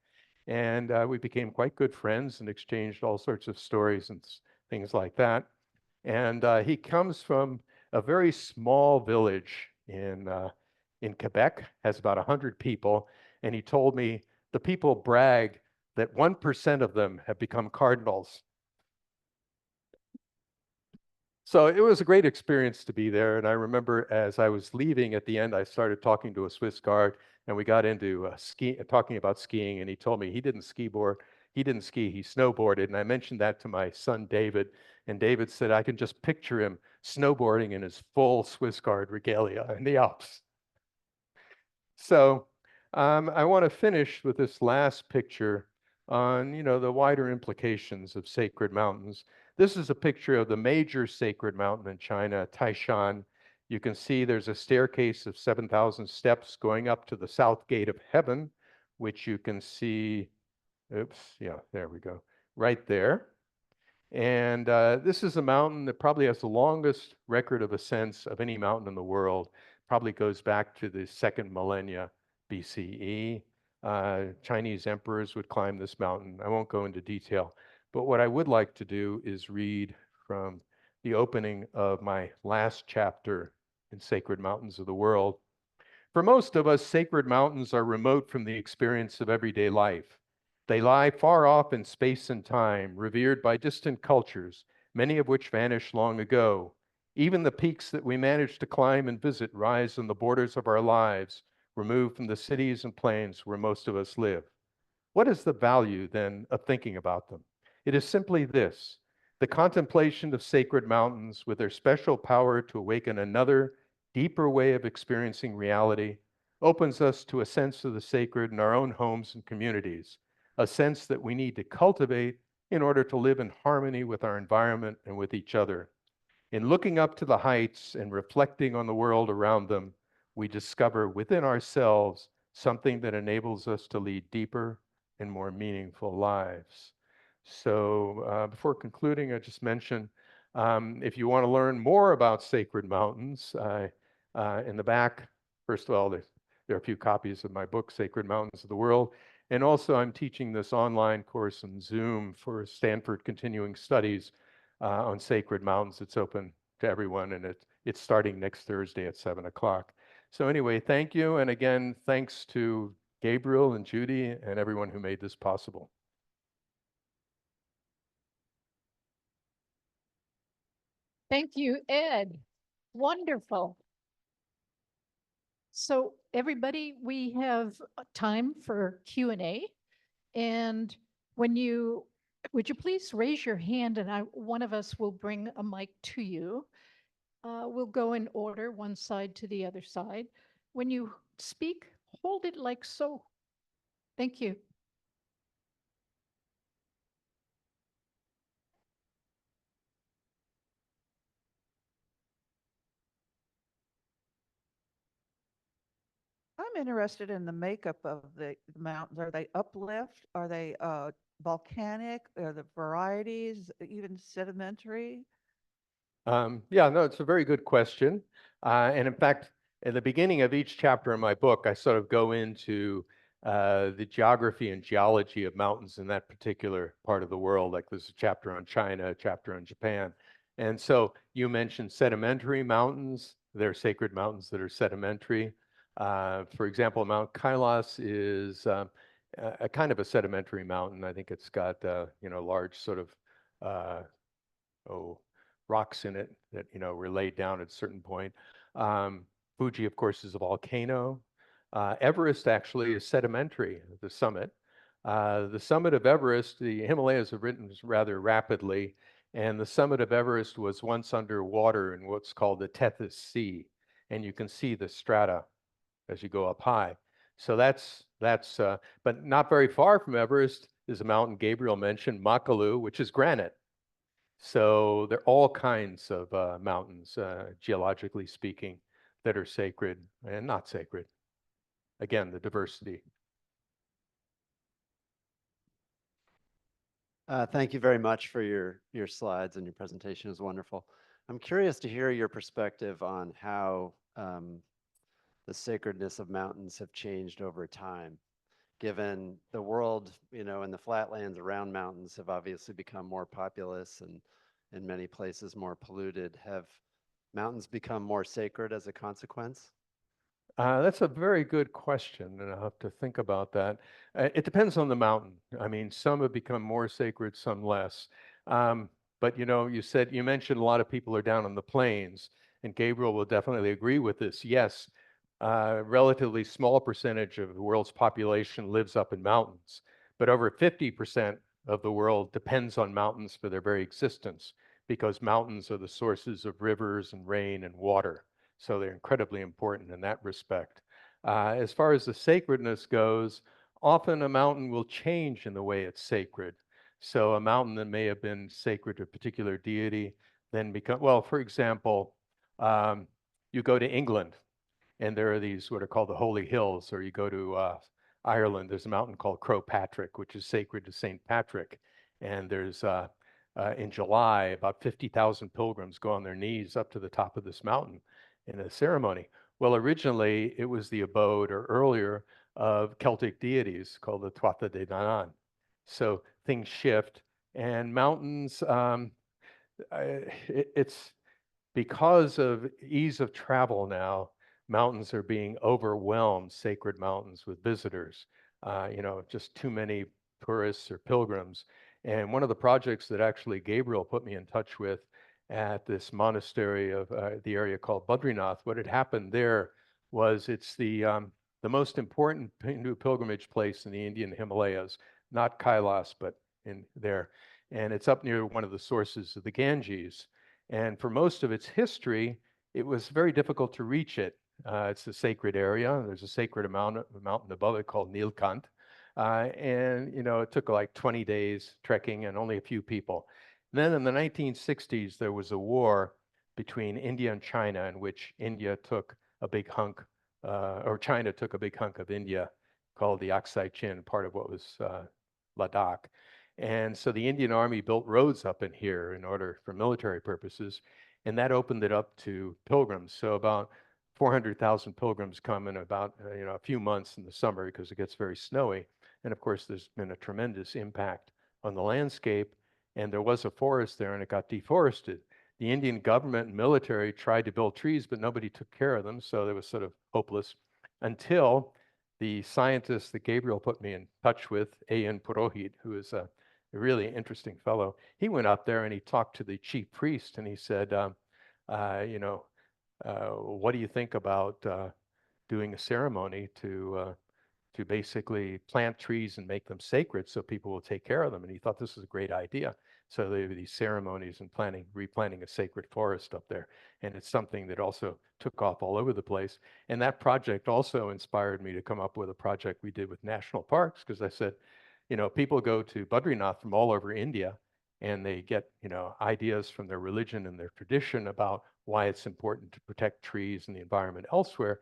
And we became quite good friends and exchanged all sorts of stories and things like that. And he comes from a very small village in Quebec, has about 100 people. And he told me the people brag that 1% of them have become cardinals. So it was a great experience to be there. And I remember as I was leaving at the end, I started talking to a Swiss guard, and we got into talking about skiing. And he told me he didn't ski, he snowboarded. And I mentioned that to my son, David. And David said, I can just picture him snowboarding in his full Swiss guard regalia in the Alps. So I want to finish with this last picture on, the wider implications of sacred mountains. This is a picture of the major sacred mountain in China, Taishan. You can see there's a staircase of 7,000 steps going up to the south gate of heaven, which you can see, oops, yeah, there we go, right there. And this is a mountain that probably has the longest record of ascents of any mountain in the world. Probably goes back to the second millennia BCE. Chinese emperors would climb this mountain. I won't go into detail, but what I would like to do is read from the opening of my last chapter in Sacred Mountains of the World. For most of us, sacred mountains are remote from the experience of everyday life. They lie far off in space and time, revered by distant cultures, many of which vanished long ago. Even the peaks that we manage to climb and visit rise on the borders of our lives, removed from the cities and plains where most of us live. What is the value, then, of thinking about them? It is simply this: the contemplation of sacred mountains with their special power to awaken another, deeper way of experiencing reality opens us to a sense of the sacred in our own homes and communities, a sense that we need to cultivate in order to live in harmony with our environment and with each other. In looking up to the heights and reflecting on the world around them, we discover within ourselves something that enables us to lead deeper and more meaningful lives. So before concluding, I just mention, if you want to learn more about sacred mountains, in the back, first of all, there are a few copies of my book, Sacred Mountains of the World. And also I'm teaching this online course on Zoom for Stanford Continuing Studies on sacred mountains. It's open to everyone, and it's starting next Thursday at 7 o'clock. So anyway, thank you. And again, thanks to Gabriel and Judy and everyone who made this possible. Thank you, Ed. Wonderful. So everybody, we have time for Q&A. And would you please raise your hand, and one of us will bring a mic to you. We'll go in order, one side to the other side. When you speak, hold it like so. Thank you. I'm interested in the makeup of the mountains. Are they uplift? Are they volcanic? Are the varieties even sedimentary? Yeah, no, it's a very good question. And in fact, at the beginning of each chapter in my book, I sort of go into the geography and geology of mountains in that particular part of the world. Like there's a chapter on China, a chapter on Japan. And so you mentioned sedimentary mountains. There are sacred mountains that are sedimentary. For example, Mount Kailas is a kind of a sedimentary mountain. I think it's got, large sort of rocks in it that, were laid down at a certain point. Um, Fuji, of course, is a volcano. Everest actually is sedimentary, the summit. The summit of Everest, the Himalayas have risen rather rapidly, and the summit of Everest was once underwater in what's called the Tethys Sea, and you can see the strata as you go up high. So but not very far from Everest is a mountain Gabriel mentioned, Makalu, which is granite. So there are all kinds of mountains, geologically speaking, that are sacred and not sacred. Again, the diversity. Thank you very much for your slides, and your presentation is wonderful. I'm curious to hear your perspective on how the sacredness of mountains have changed over time, given the world, and the flatlands around mountains have obviously become more populous and in many places more polluted. Have mountains become more sacred as a consequence? That's a very good question, and I'll have to think about that. It depends on the mountain. I mean, some have become more sacred, some less. But you mentioned a lot of people are down on the plains, and Gabriel will definitely agree with this. Yes, a relatively small percentage of the world's population lives up in mountains, but over 50% of the world depends on mountains for their very existence, because mountains are the sources of rivers and rain and water. So they're incredibly important in that respect. As far as the sacredness goes, often a mountain will change in the way it's sacred. So a mountain that may have been sacred to a particular deity then become, well, for example, you go to England and there are these what are called the Holy Hills, or you go to Ireland, there's a mountain called Croagh Patrick, which is sacred to St. Patrick. And there's in July, about 50,000 pilgrims go on their knees up to the top of this mountain in a ceremony. Well, originally it was the abode, or earlier, of Celtic deities called the Tuatha De Danann. So things shift, and mountains, it's because of ease of travel now, mountains are being overwhelmed, sacred mountains, with visitors. Just too many tourists or pilgrims. And one of the projects that actually Gabriel put me in touch with at this monastery of the area called Badrinath, what had happened there was it's the most important Hindu pilgrimage place in the Indian Himalayas, not Kailas, but in there. And it's up near one of the sources of the Ganges. And for most of its history, it was very difficult to reach it. It's a sacred area. There's a sacred mountain above it called Nilkant. And it took like 20 days trekking and only a few people. And then in the 1960s, there was a war between India and China, in which India took a big hunk, or China took a big hunk of India, called the Aksai Chin, part of what was Ladakh. And so the Indian Army built roads up in here in order for military purposes, and that opened it up to pilgrims. So about 400,000 pilgrims come in about a few months in the summer because it gets very snowy. And of course, there's been a tremendous impact on the landscape. And there was a forest there, and it got deforested. The Indian government and military tried to build trees, but nobody took care of them, so it was sort of hopeless until the scientist that Gabriel put me in touch with, A.N. Purohit, who is a really interesting fellow. He went up there and he talked to the chief priest, and he said, what do you think about doing a ceremony to basically plant trees and make them sacred so people will take care of them? And he thought this was a great idea. So there were these ceremonies and replanting a sacred forest up there. And it's something that also took off all over the place. And that project also inspired me to come up with a project we did with national parks, because I said, people go to Badrinath from all over India, and they get, ideas from their religion and their tradition about why it's important to protect trees and the environment elsewhere.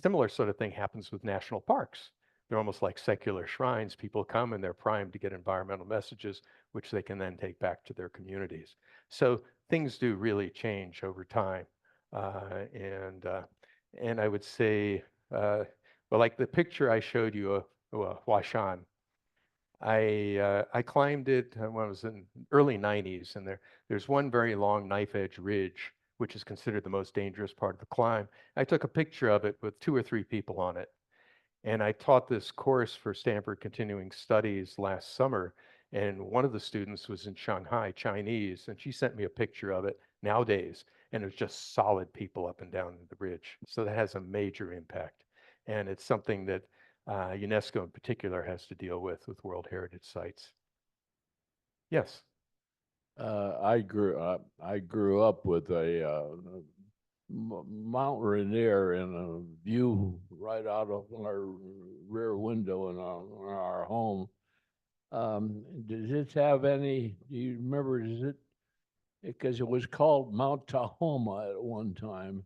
Similar sort of thing happens with national parks. They're almost like secular shrines. People come and they're primed to get environmental messages, which they can then take back to their communities. So things do really change over time. And I would say, well, like the picture I showed you of Huashan, I climbed it when I was in early 90s, and there's one very long knife edge ridge, which is considered the most dangerous part of the climb. I took a picture of it with 2 or 3 people on it. And I taught this course for Stanford Continuing Studies last summer. And one of the students was in Shanghai, Chinese, and she sent me a picture of it nowadays, and it was just solid people up and down the bridge. So that has a major impact. And it's something that UNESCO in particular has to deal with World Heritage Sites. Yes. I grew up with a Mount Rainier and a view right out of our rear window in our home. Does it have any? Do you remember? Is it because it was called Mount Tahoma at one time,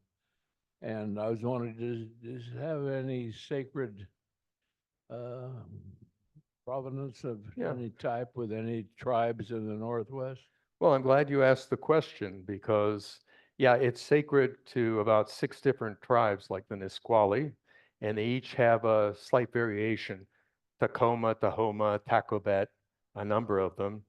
and I was wondering, does it have any sacred provenance of Yeah. any type with any tribes in the Northwest? Well, I'm glad you asked the question because, yeah, it's sacred to about 6 different tribes like the Nisqually, and they each have a slight variation. Tacoma, Tahoma, Tacobet, a number of them.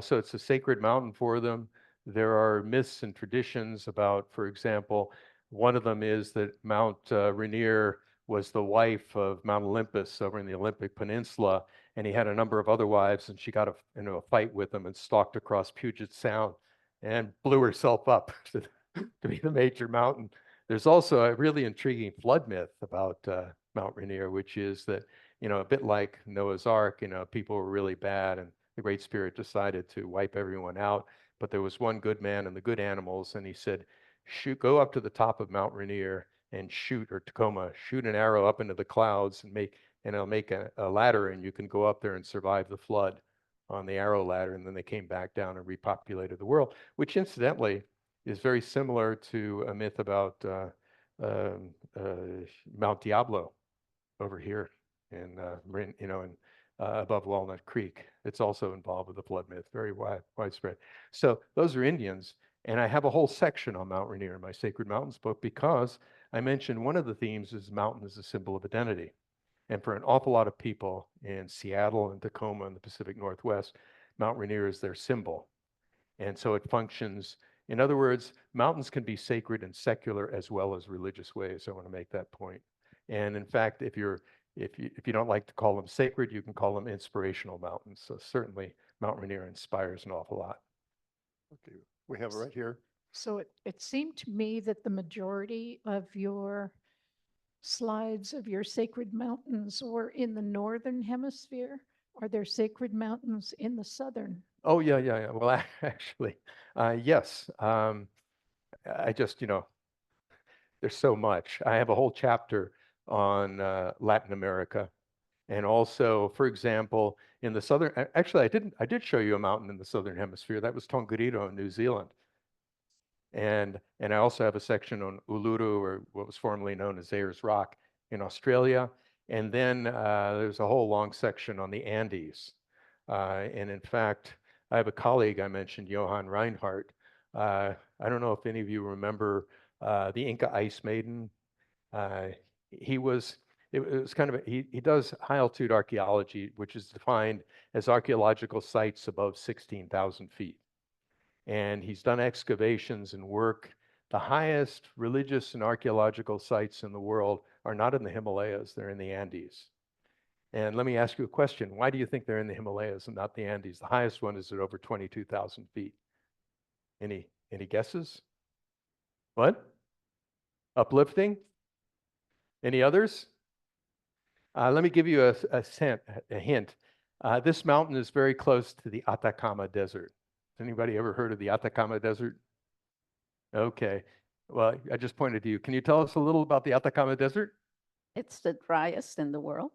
So it's a sacred mountain for them. There are myths and traditions about, for example, one of them is that Mount Rainier was the wife of Mount Olympus over in the Olympic Peninsula, and he had a number of other wives, and she got into a fight with them and stalked across Puget Sound and blew herself up to be the major mountain. There's also a really intriguing flood myth about Mount Rainier, which is that, a bit like Noah's Ark, people were really bad, and the Great Spirit decided to wipe everyone out. But there was one good man and the good animals, and he said, go up to the top of Mount Rainier and shoot, or Tacoma, shoot an arrow up into the clouds and it'll make a ladder, and you can go up there and survive the flood on the arrow ladder. And then they came back down and repopulated the world, which incidentally is very similar to a myth about Mount Diablo over here in above Walnut Creek. It's also involved with the flood myth, very widespread. So those are Indians. And I have a whole section on Mount Rainier in my Sacred Mountains book because I mentioned one of the themes is mountain is a symbol of identity. And for an awful lot of people in Seattle and Tacoma and the Pacific Northwest, Mount Rainier is their symbol. And so it functions, in other words, mountains can be sacred in secular as well as religious ways. I want to make that point. And in fact, if you don't like to call them sacred, you can call them inspirational mountains. So certainly Mount Rainier inspires an awful lot. Okay, we have it right here. So it seemed to me that the majority of your slides of your sacred mountains were in the northern hemisphere. Are there sacred mountains in the southern? Oh, yeah. Well, actually, yes. I just, there's so much. I have a whole chapter on Latin America. And also, for example, in the southern, actually, I did show you a mountain in the southern hemisphere. That was Tongariro in New Zealand. And I also have a section on Uluru, or what was formerly known as Ayers Rock in Australia. And then there's a whole long section on the Andes. And in fact, I have a colleague I mentioned, Johann Reinhardt. I don't know if any of you remember the Inca Ice Maiden. It was kind of, he does high altitude archaeology, which is defined as archaeological sites above 16,000 feet. And he's done excavations and work. The highest religious and archaeological sites in the world are not in the Himalayas, they're in the Andes. And let me ask you a question. Why do you think they're in the Himalayas and not the Andes? The highest one is at over 22,000 feet. Any guesses? What? Uplifting? Any others? Let me give you a hint. This mountain is very close to the Atacama Desert. Has anybody ever heard of the Atacama Desert? Okay. Well, I just pointed to you. Can you tell us a little about the Atacama Desert? It's the driest in the world.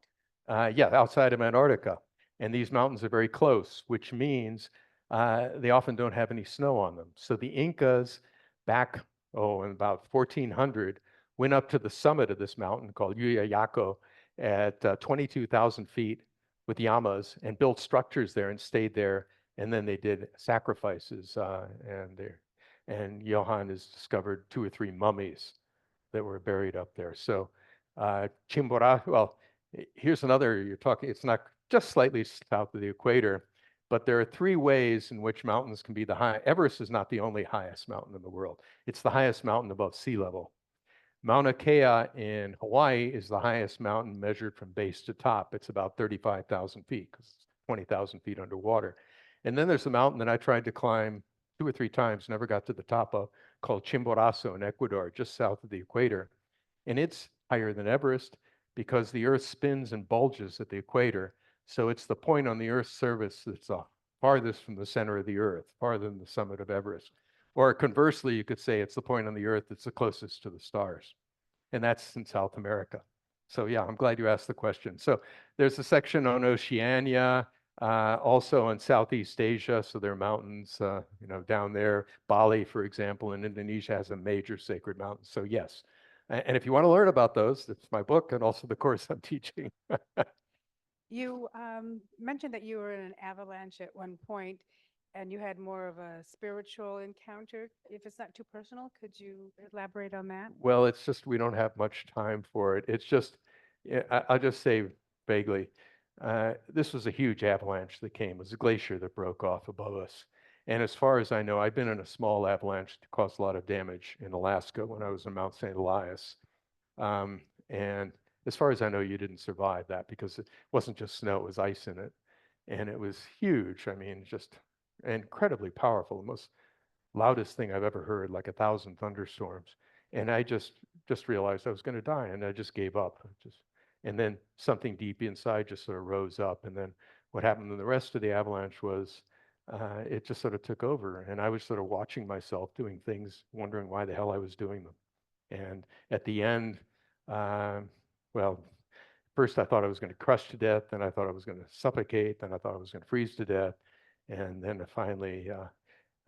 Yeah, outside of Antarctica. And these mountains are very close, which means they often don't have any snow on them. So the Incas back, in about 1400, went up to the summit of this mountain called Yuyayaco at 22,000 feet with llamas and built structures there and stayed there. And then they did sacrifices, and Johann has discovered 2 or 3 mummies that were buried up there. So Chimborazo, well, here's another, it's not just slightly south of the equator, but there are 3 ways in which mountains can be the high. Everest is not the only highest mountain in the world. It's the highest mountain above sea level. Mauna Kea in Hawaii is the highest mountain measured from base to top. It's about 35,000 feet because it's 20,000 feet underwater. And then there's a mountain that I tried to climb 2 or 3 times, never got to the top of, called Chimborazo in Ecuador, just south of the equator. And it's higher than Everest because the Earth spins and bulges at the equator. So it's the point on the Earth's surface that's the farthest from the center of the Earth, farther than the summit of Everest. Or conversely, you could say it's the point on the Earth that's the closest to the stars. And that's in South America. So yeah, I'm glad you asked the question. So there's a section on Oceania, also in Southeast Asia. So there are mountains, down there. Bali, for example, in Indonesia has a major sacred mountain. So yes. And if you want to learn about those, it's my book and also the course I'm teaching. You mentioned that you were in an avalanche at one point and you had more of a spiritual encounter. If it's not too personal, could you elaborate on that? Well, it's just we don't have much time for it. It's just, I'll just say vaguely, this was a huge avalanche that came. It was a glacier that broke off above us. And as far as I know, I've been in a small avalanche that caused a lot of damage in Alaska when I was in Mount St. Elias. And as far as I know, you didn't survive that because it wasn't just snow, it was ice in it. And it was huge. I mean, just incredibly powerful. The most loudest thing I've ever heard, like 1,000 thunderstorms. And I just realized I was going to die, and I just gave up. And then something deep inside just sort of rose up. And then what happened in the rest of the avalanche was it just sort of took over, and I was sort of watching myself doing things, wondering why the hell I was doing them. And at the end, well, first I thought I was going to crush to death, then I thought I was going to suffocate, then I thought I was going to freeze to death, and then finally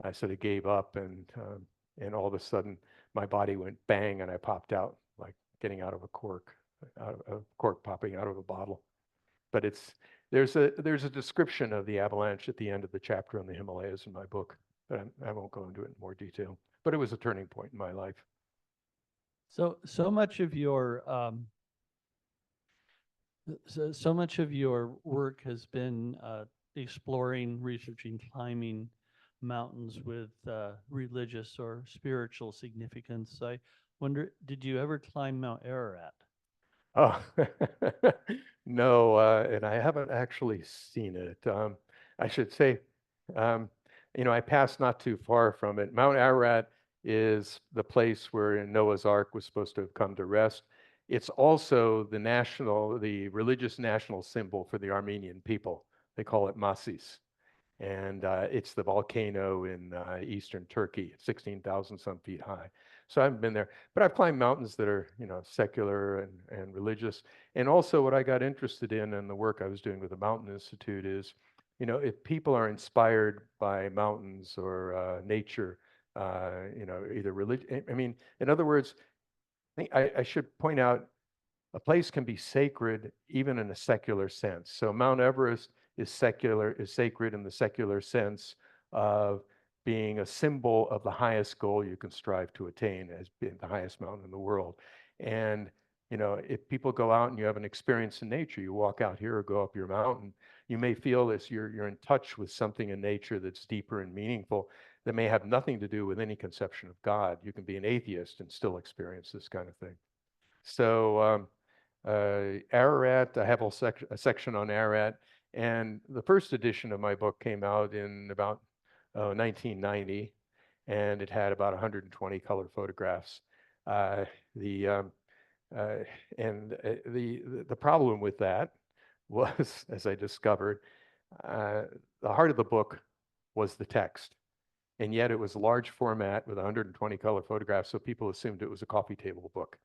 I sort of gave up, and all of a sudden my body went bang, and I popped out like getting out of a cork popping out of a bottle. But there's a description of the avalanche at the end of the chapter on the Himalayas in my book, but I won't go into it in more detail. But it was a turning point in my life. So much of your so much of your work has been exploring, researching, climbing mountains with religious or spiritual significance. I wonder, did you ever climb Mount Ararat? Oh, no, and I haven't actually seen it. I should say, I passed not too far from it. Mount Ararat is the place where Noah's Ark was supposed to have come to rest. It's also the religious national symbol for the Armenian people. They call it Masis. And it's the volcano in eastern Turkey, 16,000 some feet high. So I haven't been there, but I've climbed mountains that are, secular and religious. And also what I got interested in the work I was doing with the Mountain Institute is, if people are inspired by mountains or nature, either religion, I mean, in other words, I should point out a place can be sacred even in a secular sense. So Mount Everest is sacred in the secular sense of being a symbol of the highest goal you can strive to attain as being the highest mountain in the world. And if people go out and you have an experience in nature, you walk out here or go up your mountain, you may feel as you're in touch with something in nature that's deeper and meaningful that may have nothing to do with any conception of God. You can be an atheist and still experience this kind of thing. So Ararat, I have a section on Ararat, and the first edition of my book came out in about 1990, and it had about 120 color photographs. The problem with that was, as I discovered, the heart of the book was the text. And yet it was large format with 120 color photographs, so people assumed it was a coffee table book.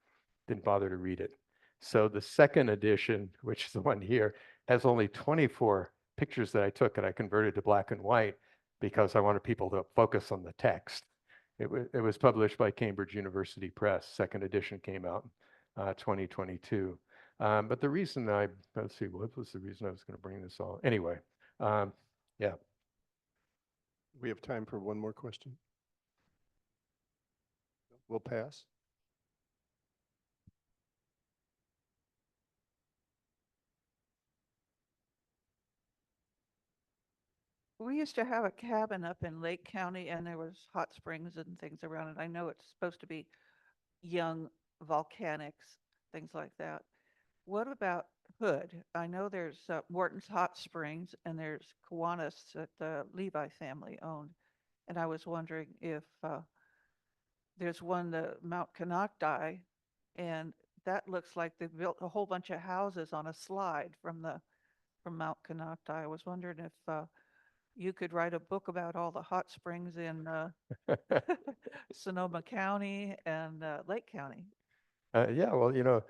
Didn't bother to read it. So the second edition, which is the one here, has only 24 pictures that I took and I converted to black and white because I wanted people to focus on the text. It was published by Cambridge University Press. Second edition came out in 2022. But the reason let's see, what was the reason I was going to bring this all? Anyway, yeah. We have time for one more question. We'll pass. We used to have a cabin up in Lake County and there was hot springs and things around it. I know it's supposed to be young volcanics, things like that. What about Hood? I know there's Morton's Hot Springs and there's Kiwanis that the Levi family owned. And I was wondering if there's one, the Mount Canocti, and that looks like they built a whole bunch of houses on a slide from Mount Canocti. I was wondering if you could write a book about all the hot springs in Sonoma County and Lake County. Yeah, well,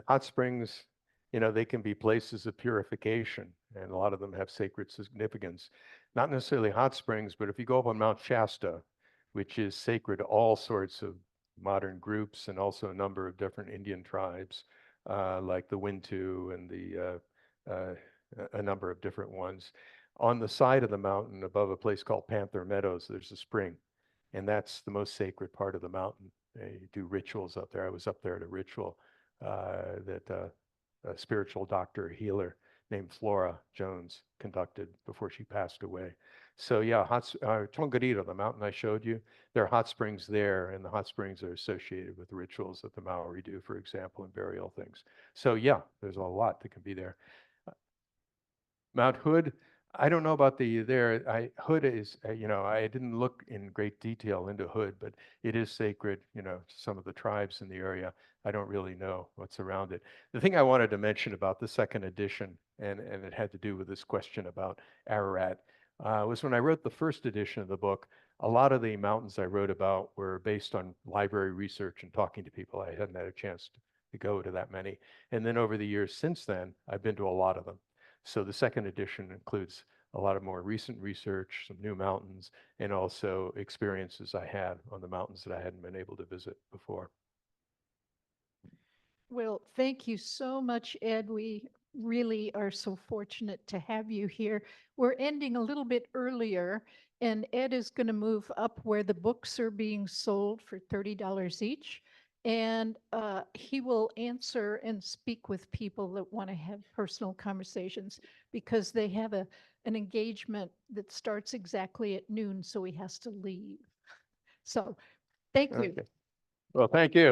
hot springs, they can be places of purification, and a lot of them have sacred significance. Not necessarily hot springs, but if you go up on Mount Shasta, which is sacred to all sorts of modern groups and also a number of different Indian tribes, like the Wintu and a number of different ones. On the side of the mountain, above a place called Panther Meadows, there's a spring, and that's the most sacred part of the mountain. They do rituals up there. I was up there at a ritual that a spiritual doctor, healer named Flora Jones conducted before she passed away. So yeah, Tongariro, the mountain I showed you, there are hot springs there, and the hot springs are associated with rituals that the Maori do, for example, and burial things. So yeah, there's a lot that can be there. Mount Hood, I don't know about Hood is, I didn't look in great detail into Hood, but it is sacred, to some of the tribes in the area. I don't really know what's around it. The thing I wanted to mention about the second edition, and it had to do with this question about Ararat, was when I wrote the first edition of the book, a lot of the mountains I wrote about were based on library research and talking to people. I hadn't had a chance to go to that many. And then over the years since then, I've been to a lot of them. So the second edition includes a lot of more recent research, some new mountains, and also experiences I had on the mountains that I hadn't been able to visit before. Well, thank you so much, Ed. We really are so fortunate to have you here. We're ending a little bit earlier, and Ed is going to move up where the books are being sold for $30 each. And he will answer and speak with people that want to have personal conversations because they have an engagement that starts exactly at noon, so he has to leave. So thank you. Okay. Well, thank you.